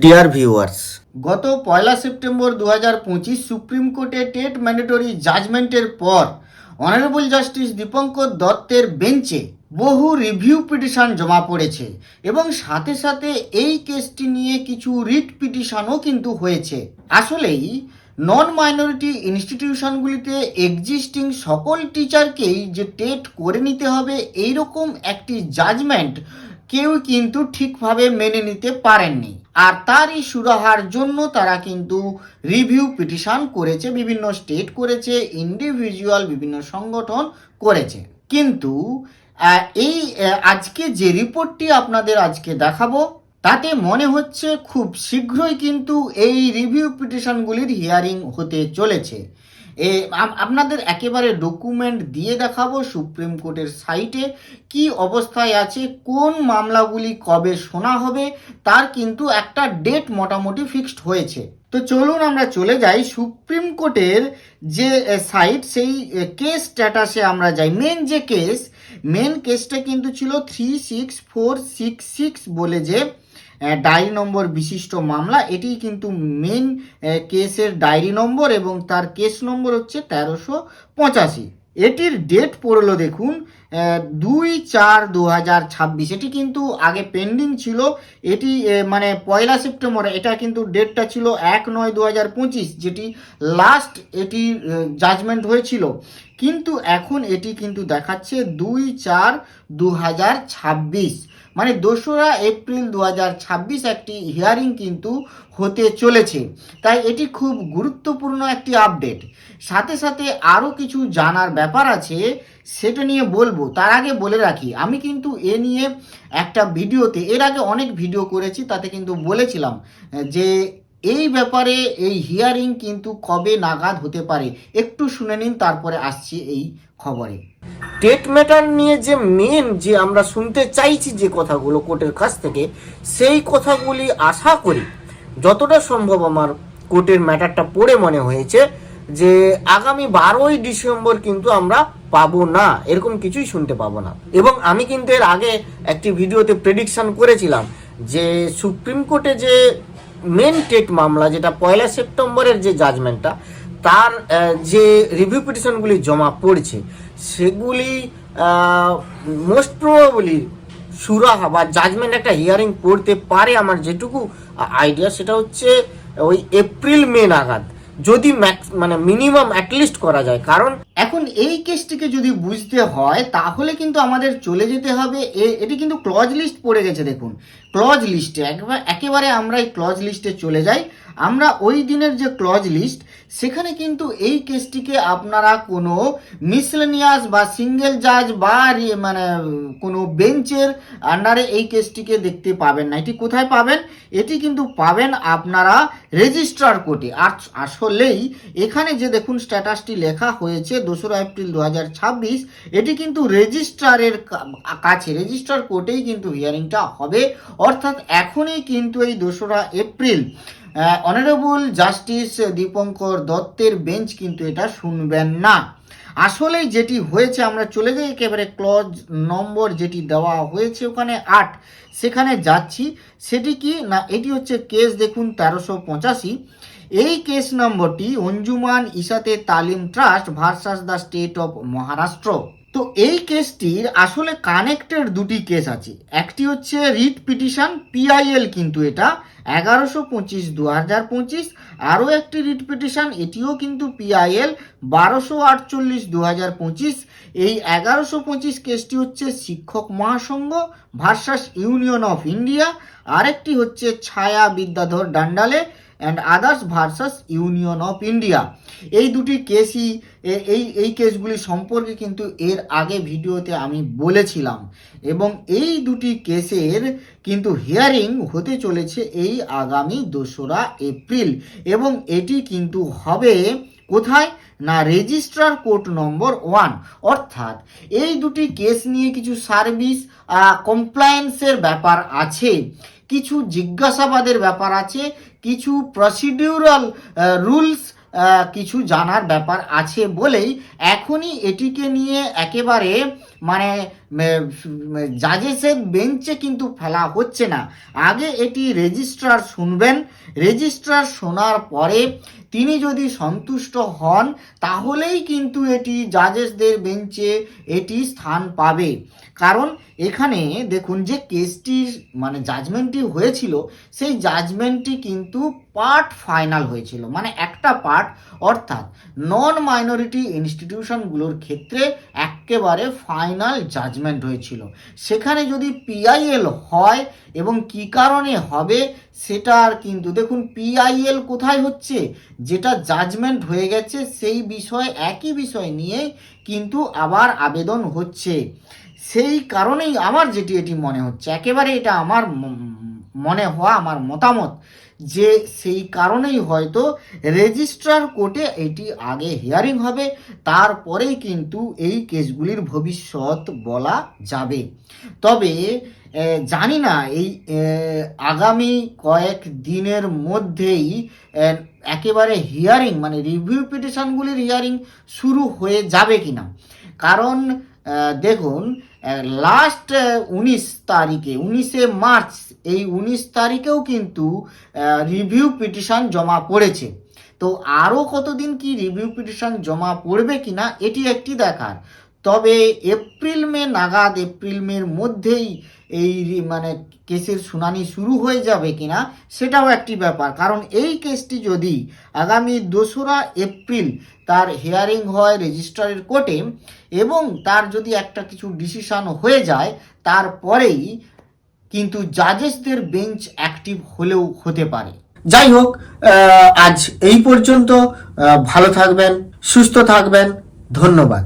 Dear viewers, গত 1 September 2025 supreme কোর্টে TET mandatory জাজমেন্টের পর অনারেবল জাস্টিস দীপঙ্কর দত্তের বেঞ্চে বহু রিভিউ পিটিশন জমা পড়েছে এবং সাথে সাথে এই কেসটি নিয়ে কিছু রিট পিটিশনও কিন্তু হয়েছে। আসলেই নন মাইনরিটি ইনস্টিটিউশনগুলিতে এক্সিস্টিং সকল টিচারকেই যে টেট করে নিতে হবে এইরকম একটি জাজমেন্ট কেউ কিন্তু ঠিকভাবে মেনে নিতে পারেননি, আর তারই সুরাহার জন্য তারা কিন্তু রিভিউ পিটিশন করেছে, বিভিন্ন স্টেট করেছে, ইন্ডিভিজুয়াল বিভিন্ন সংগঠন করেছে। কিন্তু আজকে যে রিপোর্টটি আপনাদের আজকে দেখাবো তাতে মনে হচ্ছে খুব শীঘ্রই কিন্তু এই রিভিউ পিটিশনগুলির হিয়ারিং হতে চলেছে। আপনাদের একেবারে ডকুমেন্ট দিয়ে দেখাবো সুপ্রিম কোর্টের সাইটে কি অবস্থায় আছে, কোন মামলাগুলি কবে শোনা হবে তার কিন্তু একটা ডেট মোটামুটি ফিক্সড হয়েছে। তো চলুন আমরা চলে যাই সুপ্রিম কোর্টের যে সাইট, সেই কেস স্ট্যাটাসে আমরা যাই। মেন কেসটা কিন্তু ছিল 36466 বলে যে ডায়েরি নম্বর বিশিষ্ট মামলা। এটি কিন্তু মেন কেসের ডায়েরি নম্বর এবং তার কেস নম্বর হচ্ছে 1385। এটির ডেট পড়লো দেখুন 2/4/2026। এটি কিন্তু আগে পেন্ডিং ছিল, এটি মানে 1 সেপ্টেম্বর, এটা কিন্তু ডেটটা ছিল 1/9/2025 যেটি লাস্ট এটি জাজমেন্ট হয়েছিল। কিন্তু এখন এটি কিন্তু দেখাচ্ছে 2/4/2026, মানে 2রা এপ্রিল 2026 একটি হিয়ারিং কিন্তু হতে চলেছে। তাই এটি খুব গুরুত্বপূর্ণ একটি আপডেট। সাথে সাথে আরও কিছু জানার ব্যাপার আছে, সেটা নিয়ে বলবো। তার আগে বলে রাখি, আমি কিন্তু এ নিয়ে একটা ভিডিওতে, এর আগে অনেক ভিডিও করেছি, তাতে কিন্তু বলেছিলাম যে এই ব্যাপারে এই হিয়ারিং কিন্তু কবে নাগাদ হতে পারে। একটু শুনে নিন, তারপরে আসছি এই খবরে। টেট ম্যাটার নিয়ে যে আমরা শুনতে চাইছি যে কথাগুলো কোর্টের কাছ থেকে, সেই কথাগুলি আশা করি যতটা সম্ভব আমার কোর্টের ম্যাটারটা পড়ে মনে হয়েছে যে আগামী 12ই ডিসেম্বর কিন্তু আমরা পাবো না, এরকম কিছুই শুনতে পাবো না। এবং আমি কিন্তু এর আগে একটি ভিডিওতে প্রেডিকশন করেছিলাম যে সুপ্রিম কোর্টে যে মেন টেট মামলা, যেটা 1 সেপ্টেম্বরের যে জাজমেন্টটা, তার যে রিভিউ পিটিশনগুলি জমা পড়ছে সেগুলি মোস্ট প্রবাবলি সুরাহা বা জাজমেন্ট একটা হিয়ারিং করতে পারে। আমার যেটুকু আইডিয়া সেটা হচ্ছে ওই এপ্রিল মে নাগাদ, যদি মানে মিনিমাম অ্যাটলিস্ট করা যায়। কারণ এখন এই কেসটিকে যদি বুঝতে হয় তাহলে কিন্তু আমাদের চলে যেতে হবে, এটি কিন্তু ক্লজ লিস্ট পড়ে গেছে। দেখুন ক্লজ লিস্টে একেবারে আমরা এই ক্লজ লিস্টে চলে যাই। আমরা ওই দিনের যে ক্লজ লিস্ট, সেখানে কিন্তু এই কেসটিকে আপনারা কোনো মিসলেনিয়াস বা সিঙ্গেল জাজ বা মানে কোনো বেঞ্চের আন্ডারে এই কেসটিকে দেখতে পাবেন না। এটি কোথায় পাবেন? এটি কিন্তু পাবেন আপনারা রেজিস্ট্রার কোর্টে। আর আসলেই এখানে যে দেখুন স্ট্যাটাসটি লেখা হয়েছে 2রা এপ্রিল 2026, এটি কিন্তু রেজিস্ট্রারের কাছে, রেজিস্ট্রার কোর্টেই কিন্তু হিয়ারিংটা হবে। অর্থাৎ এখনই কিন্তু এই 2রা এপ্রিল অনারেবল জাস্টিস দীপঙ্কর দত্তের বেঞ্চ কিন্তু এটা শুনবেন না। আসলে যেটি হয়েছে, আমরা চলে যাই একেবারে ক্লজ নম্বর যেটি দেওয়া হয়েছে ওখানে 8, সেখানে যাচ্ছি। সেটি কি না, এটি হচ্ছে কেস দেখুন 1385। এই কেস নম্বরটি অঞ্জুমান ইসাতে তালিম trust versus the state of Maharashtra. তো এই কেসটির আসলে কানেক্টেড দুটি কেস আছে। একটি হচ্ছে রিট পিটিশন পিআইএল, কিন্তু এটা 1125/2025। আরও একটি রিট পিটিশন, এটিও কিন্তু পিআইএল 1248/2025। এই 1125 কেসটি হচ্ছে Shikshak Mahasangh versus union of India. আরেকটি হচ্ছে Chhaya Vidyadhar Dandale and others versus union of India. এই দুটি কেসই, এই কেসগুলি সম্পর্কে কিন্তু এর আগে ভিডিওতে আমি বলেছিলাম, এবং এই দুটি কেসের কিন্তু হিয়ারিং হতে চলেছে এই আগামী 2রা এপ্রিল। এবং এটি কিন্তু হবে কোথায় না, রেজিস্ট্রার কোর্ট নম্বর 1। অর্থাৎ এই দুটি কেস নিয়ে কিছু সার্ভিস কমপ্লায়েন্সের ব্যাপার আছে, কিছু জিজ্ঞাসাবাদের ব্যাপার আছে, কিছু প্রসিডিউরাল রুলস কিছু জানার ব্যাপার আছে বলেই এখনই এটিকে নিয়ে একেবারে মানে জাজেসের বেঞ্চে কিন্তু ফেলা হচ্ছে না। আগে এটি রেজিস্ট্রার শুনবেন, রেজিস্ট্রার শোনার পরে তিনি যদি সন্তুষ্ট হন তাহলেই কিন্তু এটি জাজেসদের বেঞ্চে এটি স্থান পাবে। কারণ এখানে দেখুন যে কেসটির মানে জাজমেন্টটি হয়েছিল, সেই জাজমেন্টটি কিন্তু পার্ট ফাইনাল হয়েছিল, মানে একটা পার্ট, অর্থাৎ নন মাইনরিটি ইনস্টিটিউশনগুলোর ক্ষেত্রে একেবারে ফাইনাল জাজমেন্ট হয়েছিল। সেখানে যদি পিআইএল হয় এবং কি কারণে হবে সেটার কিন্তু দেখুন পিআইএল কোথায় হচ্ছে, যেটা জাজমেন্ট হয়ে গেছে সেই বিষয় একই বিষয় নিয়ে কিন্তু আবার আবেদন হচ্ছে। সেই কারণেই আমার এটি মনে হচ্ছে, একেবারে এটা আমার মনে হওয়া, আমার মতামত, যে সেই কারণেই হয়তো রেজিস্ট্রার কোর্টে এটি আগে হিয়ারিং হবে, তারপরেই কিন্তু এই কেসগুলির ভবিষ্যৎ বলা যাবে। তবে জানি না এই আগামী কয়েক দিনের মধ্যেই একেবারে হিয়ারিং মানে রিভিউ পিটিশনগুলির হিয়ারিং শুরু হয়ে যাবে কিনা। কারণ দেখুন লাস্ট 19 তারিখে 19শে মার্চ, এই 19 তারিখেও কিন্তু রিভিউ পিটিশন জমা পড়েছে। তো আরও কতদিন কি রিভিউ পিটিশন জমা পড়বে কিনা এটি একটি দেখার। তবে এপ্রিল মে নাগাদ, এপ্রিল মের মধ্যেই এই মানে কেসের শুনানি শুরু হয়ে যাবে কিনা সেটাও একটি ব্যাপার। কারণ এই কেসটি যদি আগামী 2রা এপ্রিল তার হিয়ারিং হয় রেজিস্ট্রারের কোর্টে এবং তার যদি একটা কিছু ডিসিশন হয়ে যায়, তারপরেই কিন্তু জাজেসদের বেঞ্চ অ্যাক্টিভ হলেও হতে পারে। যাই হোক, আজ এই পর্যন্ত। ভালো থাকবেন, সুস্থ থাকবেন, ধন্যবাদ।